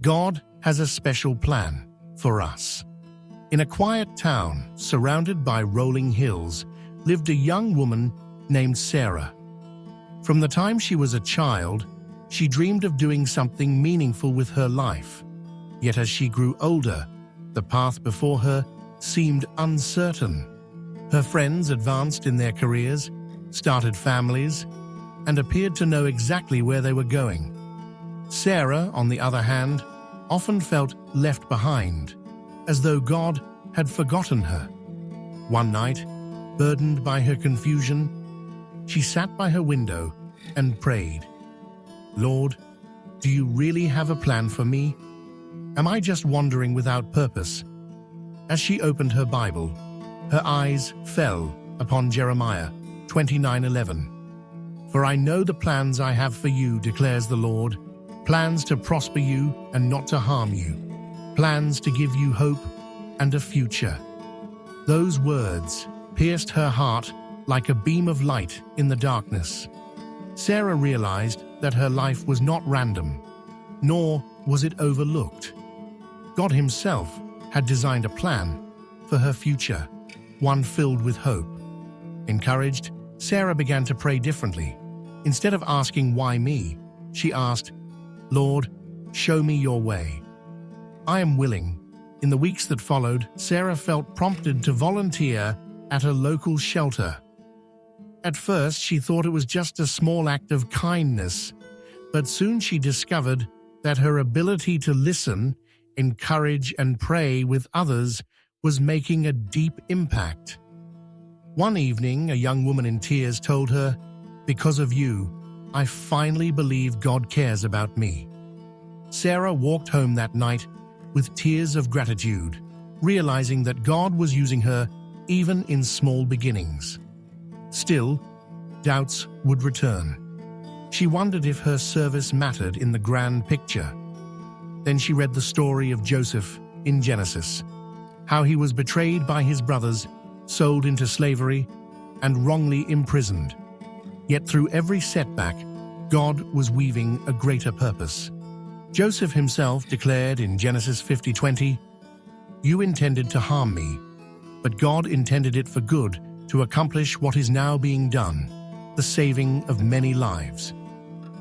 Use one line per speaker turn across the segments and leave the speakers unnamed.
God has a special plan for us. In a quiet town surrounded by rolling hills lived a young woman named Sarah. From the time she was a child, she dreamed of doing something meaningful with her life. Yet as she grew older, the path before her seemed uncertain. Her friends advanced in their careers, started families, and appeared to know exactly where they were going. Sarah, on the other hand, often felt left behind, as though God had forgotten her. One night, burdened by her confusion, she sat by her window and prayed, "Lord, do you really have a plan for me? Am I just wandering without purpose?" As she opened her Bible, her eyes fell upon Jeremiah 29:11. "For I know the plans I have for you, declares the Lord, plans to prosper you and not to harm you, plans to give you hope and a future." Those words pierced her heart like a beam of light in the darkness. Sarah realized that her life was not random, nor was it overlooked. God Himself had designed a plan for her future, one filled with hope. Encouraged, Sarah began to pray differently. Instead of asking, "Why me?" she asked, "Lord, show me your way. I am willing." In the weeks that followed, Sarah felt prompted to volunteer at a local shelter. At first, she thought it was just a small act of kindness, but soon she discovered that her ability to listen, encourage, and pray with others was making a deep impact. One evening, a young woman in tears told her, "Because of you, I finally believe God cares about me." Sarah walked home that night with tears of gratitude, realizing that God was using her even in small beginnings. Still, doubts would return. She wondered if her service mattered in the grand picture. Then she read the story of Joseph in Genesis, how he was betrayed by his brothers, sold into slavery, and wrongly imprisoned. Yet through every setback, God was weaving a greater purpose. Joseph himself declared in Genesis 50:20, "You intended to harm me, but God intended it for good to accomplish what is now being done, the saving of many lives."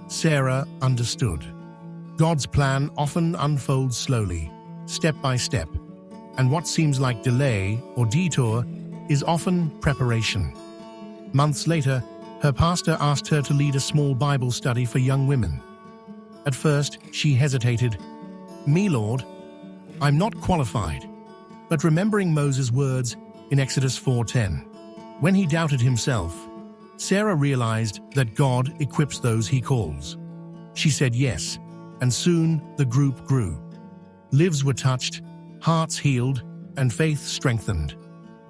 Sarah understood. God's plan often unfolds slowly, step by step, and what seems like delay or detour is often preparation. Months later, her pastor asked her to lead a small Bible study for young women. At first, she hesitated. "Me, Lord? I'm not qualified." But remembering Moses' words in Exodus 4:10, when he doubted himself, Sarah realized that God equips those He calls. She said yes, and soon the group grew. Lives were touched, hearts healed, and faith strengthened.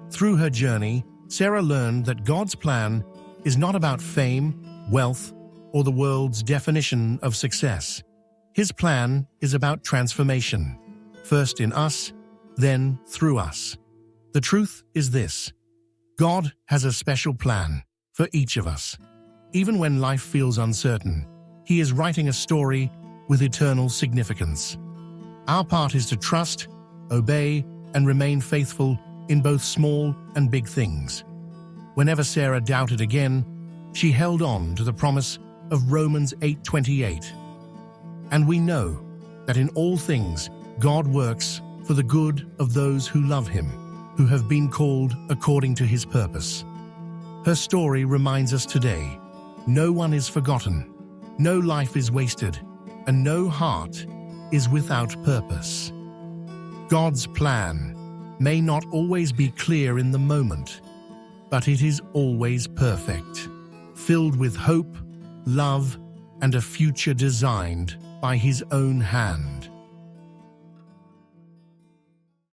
Through her journey, Sarah learned that God's plan is not about fame, wealth, or the world's definition of success. His plan is about transformation, first in us, then through us. The truth is this: God has a special plan for each of us. Even when life feels uncertain, He is writing a story with eternal significance. Our part is to trust, obey, and remain faithful in both small and big things. Whenever Sarah doubted again, she held on to the promise of Romans 8:28. And we know that in all things God works for the good of those who love Him, who have been called according to His purpose. Her story reminds us today, no one is forgotten, no life is wasted, and no heart is without purpose. God's plan may not always be clear in the moment, but it is always perfect, filled with hope, love, and a future designed by His own hand.